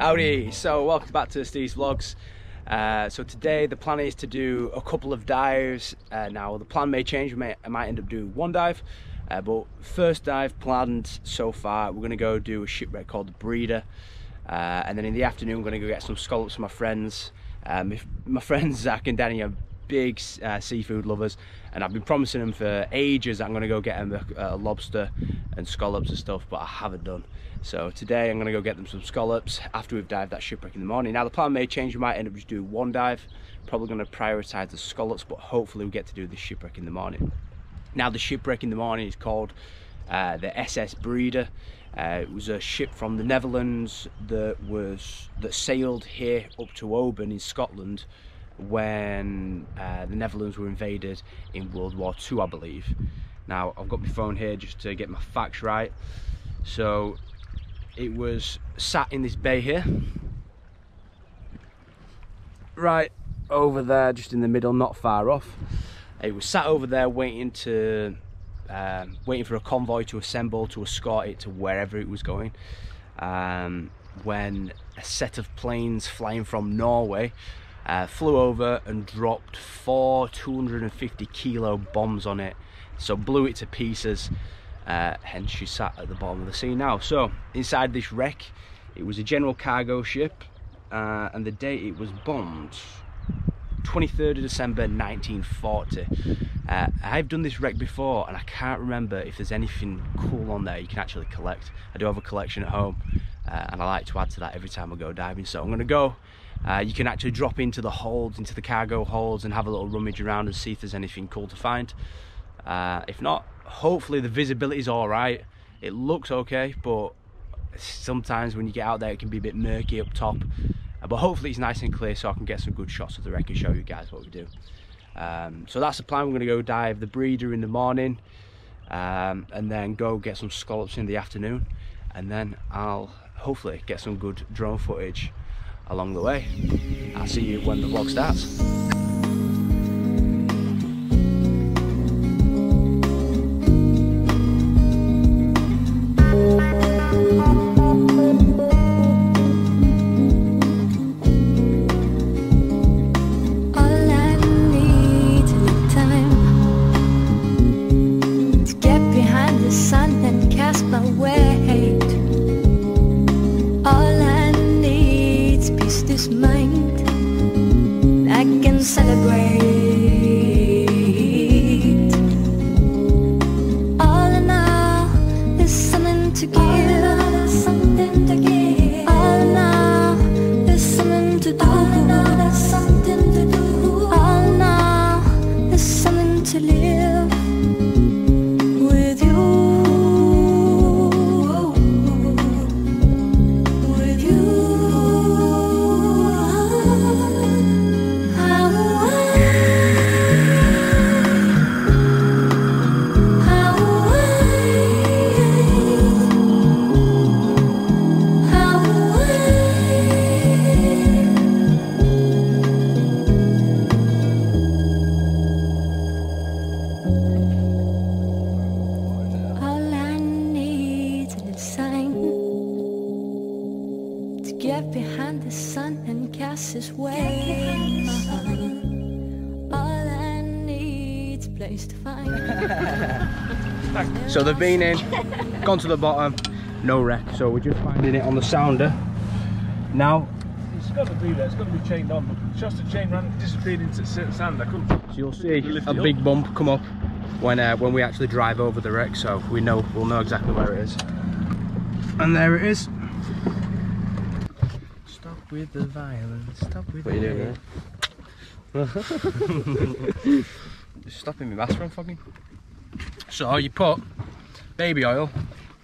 Howdy, so welcome back to Steve's Vlogs. So today the plan is to do a couple of dives. Now the plan may change, I might end up doing one dive, but first dive planned so far, we're going to go do a shipwreck called the Breeder, and then in the afternoon we're going to go get some scallops for my friends. My friends Zach and Danny are big seafood lovers, and I've been promising them for ages that I'm going to go get them lobster and scallops and stuff, but I haven't done. So today I'm going to go get them some scallops after we've dived that shipwreck in the morning. Now the plan may change, we might end up just doing one dive, probably going to prioritise the scallops, but hopefully we get to do the shipwreck in the morning. Now the shipwreck in the morning is called the SS Breeder. It was a ship from the Netherlands that sailed here up to Oban in Scotland when the Netherlands were invaded in World War II, I believe. Now I've got my phone here just to get my facts right. So it was sat in this bay here, right over there, just in the middle, not far off. It was sat over there waiting for a convoy to assemble to escort it to wherever it was going, when a set of planes flying from Norway flew over and dropped 4 250 kilo bombs on it, so blew it to pieces. Hence she sat at the bottom of the sea now. So inside this wreck, it was a general cargo ship, and the date it was bombed, 23rd of December 1940. I've done this wreck before and I can't remember if there's anything cool on there you can actually collect. I do have a collection at home, and I like to add to that every time I go diving. So I'm going to go, you can actually drop into the holds, into the cargo holds, and have a little rummage around and see if there's anything cool to find. If not, hopefully the visibility is all right. It looks okay, but sometimes when you get out there it can be a bit murky up top, but hopefully it's nice and clear so I can get some good shots of the wreck and show you guys what we do. So that's the plan. We're going to go dive the Breeder in the morning, and then go get some scallops in the afternoon, and then I'll hopefully get some good drone footage along the way. I'll see you when the vlog starts. Get behind the sun and cast his way. All I need's a place to find. So they've been in, gone to the bottom, no wreck. So we're just finding it on the sounder now. It's got to be there. It's got to be chained on. But just the chain disappeared into sand. I couldn't. So you'll see a big bump come up when we actually drive over the wreck. So we'll know exactly where it is. And there it is. Stop with the violence. Stop with what the... are you doing there? Just stopping my mask from fogging. So you put baby oil,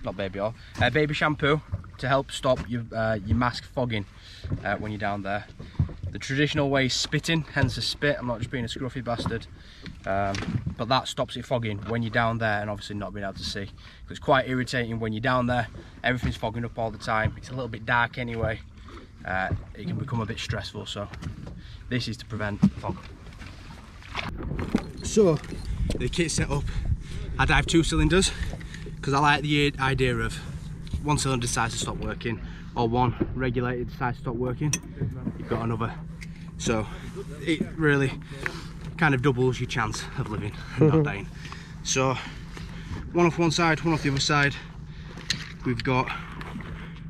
not baby oil, baby shampoo to help stop your mask fogging when you're down there. The traditional way is spitting, hence the spit. I'm not just being a scruffy bastard, but that stops it fogging when you're down there and obviously not being able to see. It's quite irritating when you're down there, everything's fogging up all the time. It's a little bit dark anyway. It can become a bit stressful, so this is to prevent fog. So the kit's set up. I dive 2 cylinders because I like the idea of one cylinder decides to stop working, or one regulator decides to stop working, you've got another. So it really kind of doubles your chance of living and not dying. So one off one side, one off the other side. We've got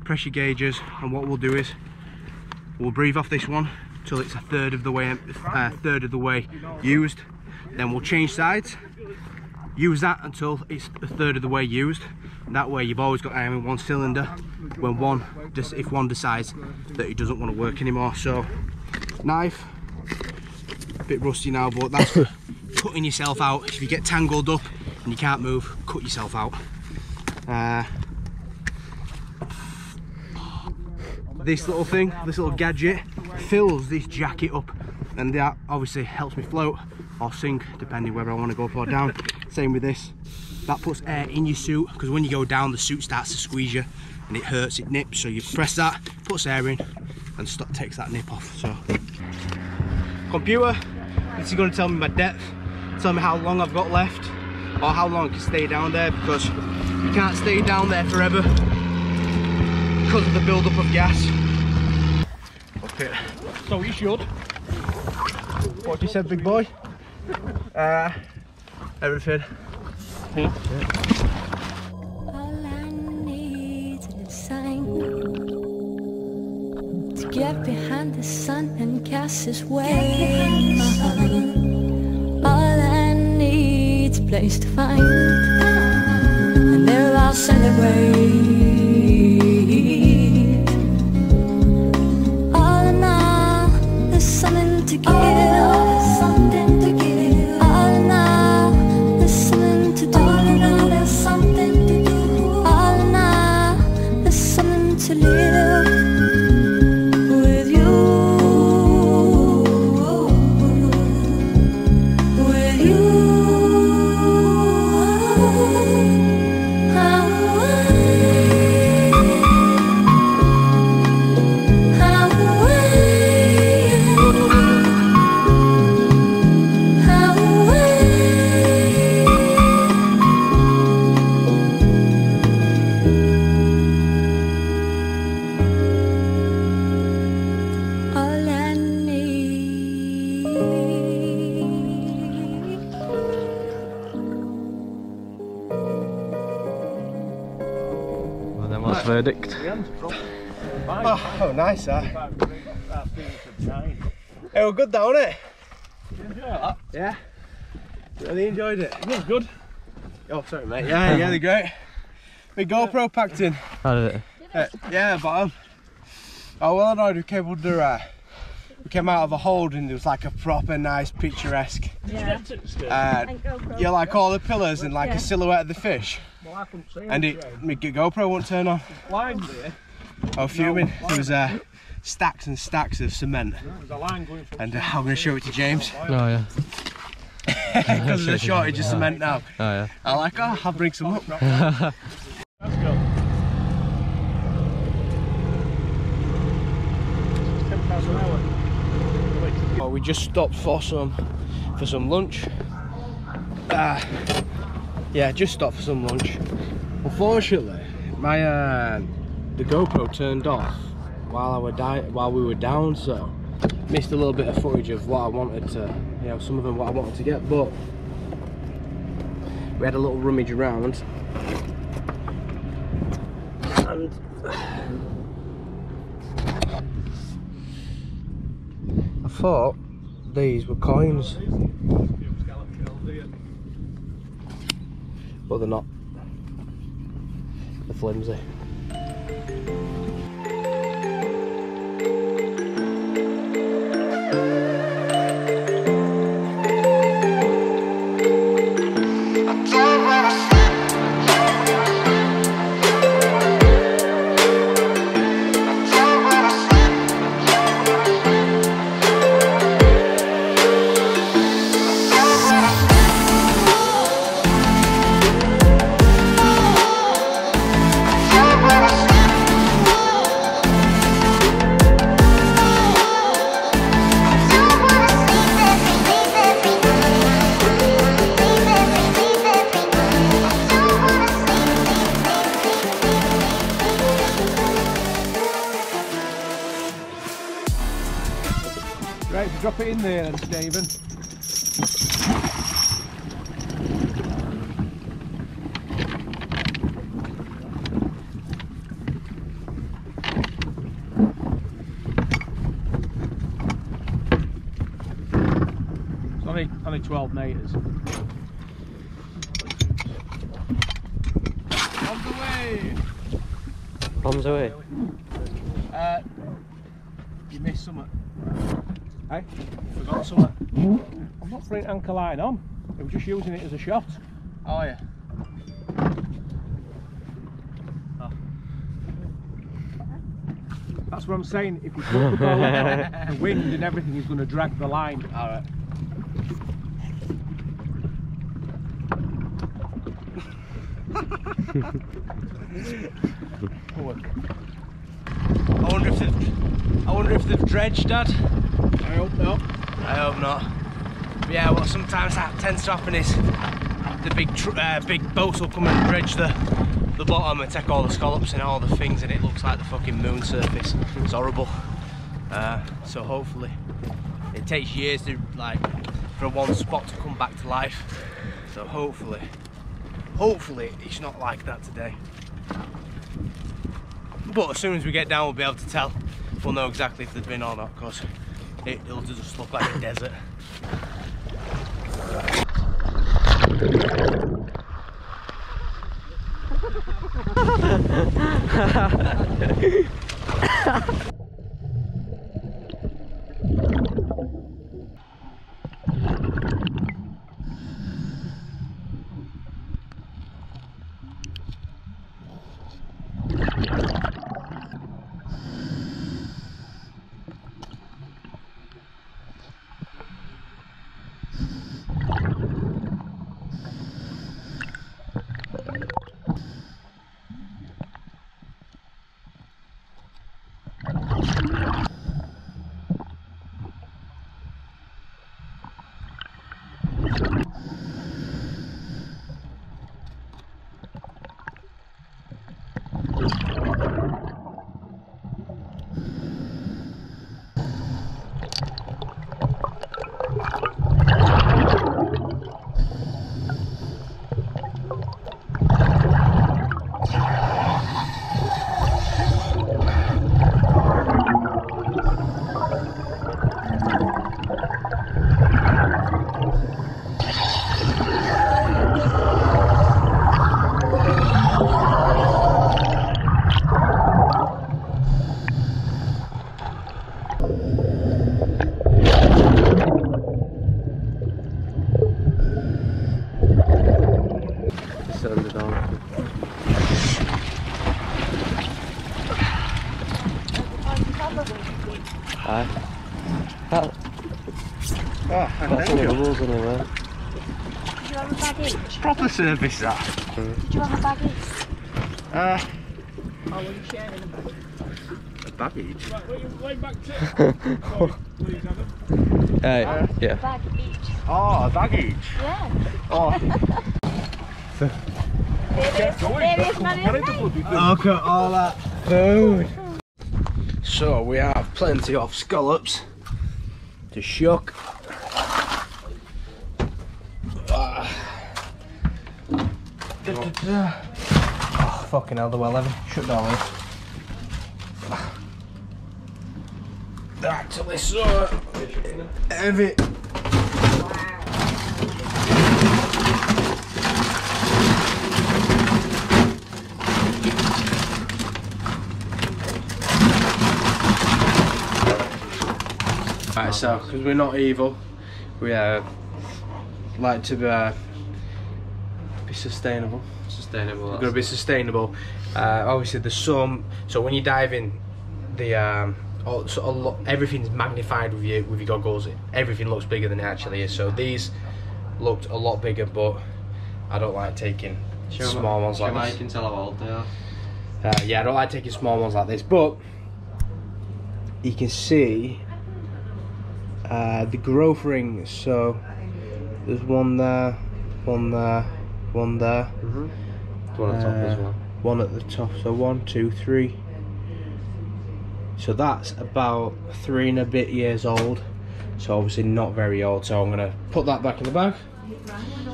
pressure gauges, and what we'll do is we'll breathe off this one till it's a third of the way used. Then we'll change sides, use that until it's a third of the way used. That way you've always got air in one cylinder when if one decides that it doesn't want to work anymore. So knife, a bit rusty now, but that's for cutting yourself out. If you get tangled up and you can't move, cut yourself out. This little thing, this little gadget, fills this jacket up, and that obviously helps me float or sink depending whether I want to go up or down. Same with this, that puts air in your suit, because when you go down the suit starts to squeeze you and it hurts, it nips, so you press that, puts air in and takes that nip off. So computer, this is going to tell me my depth, tell me how long I've got left or how long I can stay down there, because you can't stay down there forever because of the build-up of gas. Okay, so you should. What you said, big boy? Everything. Yeah. All I need is a sign to get behind the sun and cast his way. All I need is a place to find, and there I'll celebrate. All in all, there's something to give. There's something to give. All in all, there's something to do. All in all, there's something to do. All in all, there's something to live with you. With you. Verdict. Oh, nice that. It was good though, wasn't it? Did you enjoy that? Yeah. Really enjoyed it. It was good. Oh, sorry mate. Yeah, they're great. Big GoPro packed in. How did it? Yeah, bottom. Oh, well annoyed we came under we came out of a hold and there was like a proper nice picturesque. Yeah. Yeah, like all the pillars and like a silhouette of the fish. Well, I couldn't see And my GoPro won't turn on. line there. I was fuming. There was stacks and stacks of cement. There's a line going from. And I'm going to show it to James. Oh yeah. Because of the shortage of cement now. Oh yeah. I'm like, oh, I'll bring some up. Let's go. 10,000 an hour. Oh, we just stopped for some lunch. Yeah, just stopped for some lunch. Unfortunately, my the GoPro turned off while we were down, so missed a little bit of footage of what I wanted to, you know, some of them what I wanted to get. But we had a little rummage around, and I thought these were coins. But they're not. They're flimsy. Drop it in there then, Stephen. It's only 12 metres. Bombs away! Bombs away. You missed something. Hey? Forgot something. I'm not putting anchor line on. I was just using it as a shot. Oh yeah. Oh. That's what I'm saying. If you put the boat out, the wind and everything is going to drag the line. All right. I wonder if they've dredged, Dad. I hope not. I hope not. But yeah, what sometimes tends to happen is the big boats will come and dredge the bottom and take all the scallops and all the things, and it looks like the fucking moon surface. It's horrible. So hopefully, it takes years to for one spot to come back to life. So hopefully it's not like that today. But as soon as we get down, we'll be able to tell. We'll know exactly if they've been or not, because it'll just look like a desert. That's all the bubbles in there. Did you have a baggage? It's proper service, that. Did you have a baggage? Or were you sharing a baggage? A baggage? Right, will you lay back to Sorry, please, Adam. Yeah. A bag each. Oh, a baggage? Yeah. Oh. Serious money. Look at all that food. So we have plenty of scallops to shuck. Oh, fucking hell, the well heavy. Shut down here. They're actually so heavy. Right, so because we're not evil, we like to be sustainable. Sustainable. We're going to be sustainable. Obviously, there's some. So when you dive in, everything's magnified with your goggles. Everything looks bigger than it actually is. So these looked a lot bigger, but I don't like taking small ones like this. You can tell how old they are. Yeah, I don't like taking small ones like this, but you can see the growth rings. So there's one there, one there, one there. One at the top as well. One at the top. So 1, 2, 3. So that's about 3 and a bit years old. so obviously not very old. So I'm gonna put that back in the bag.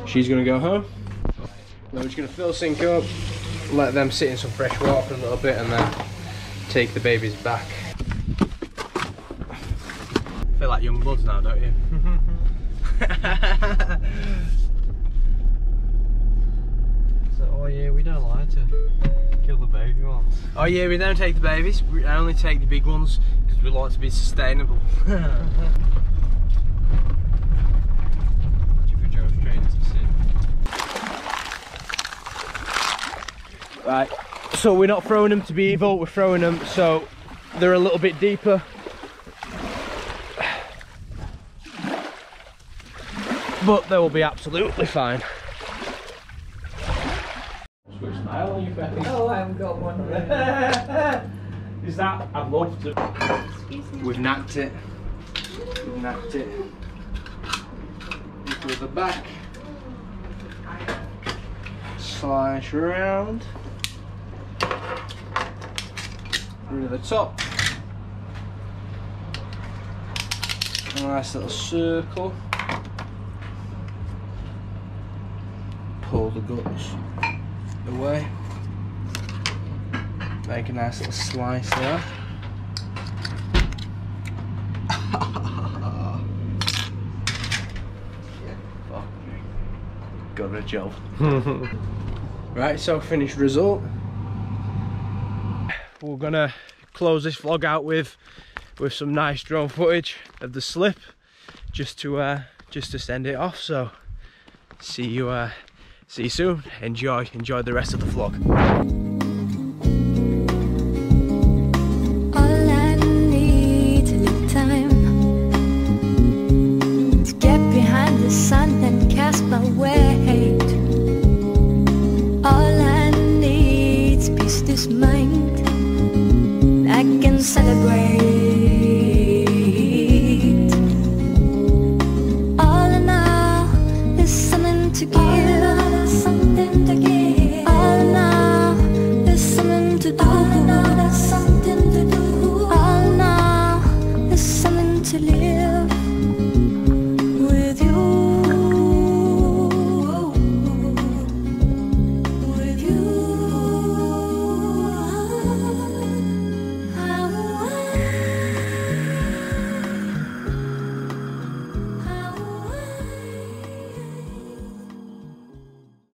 She's gonna go home. Then we're just gonna fill the sink up, let them sit in some fresh water for a little bit, and then take the babies back. Feel like young bloods now, don't you? So, oh yeah, we don't like to kill the baby ones. Oh yeah, we don't take the babies, we only take the big ones because we like to be sustainable. Right, so we're not throwing them to be evil, we're throwing them so they're a little bit deeper. But they will be absolutely fine. Switch smile on your face. Oh, I haven't got one. Is that? I'd love to. Excuse me. We've knacked it. We've knacked it. With the back. Slice around. Through the top. A nice little circle. Pull the guts away. Make a nice little slice there. Fuck me. Got a job. Right, so finished result. We're gonna close this vlog out with some nice drone footage of the slip, just to send it off. So see you soon. Enjoy the rest of the vlog.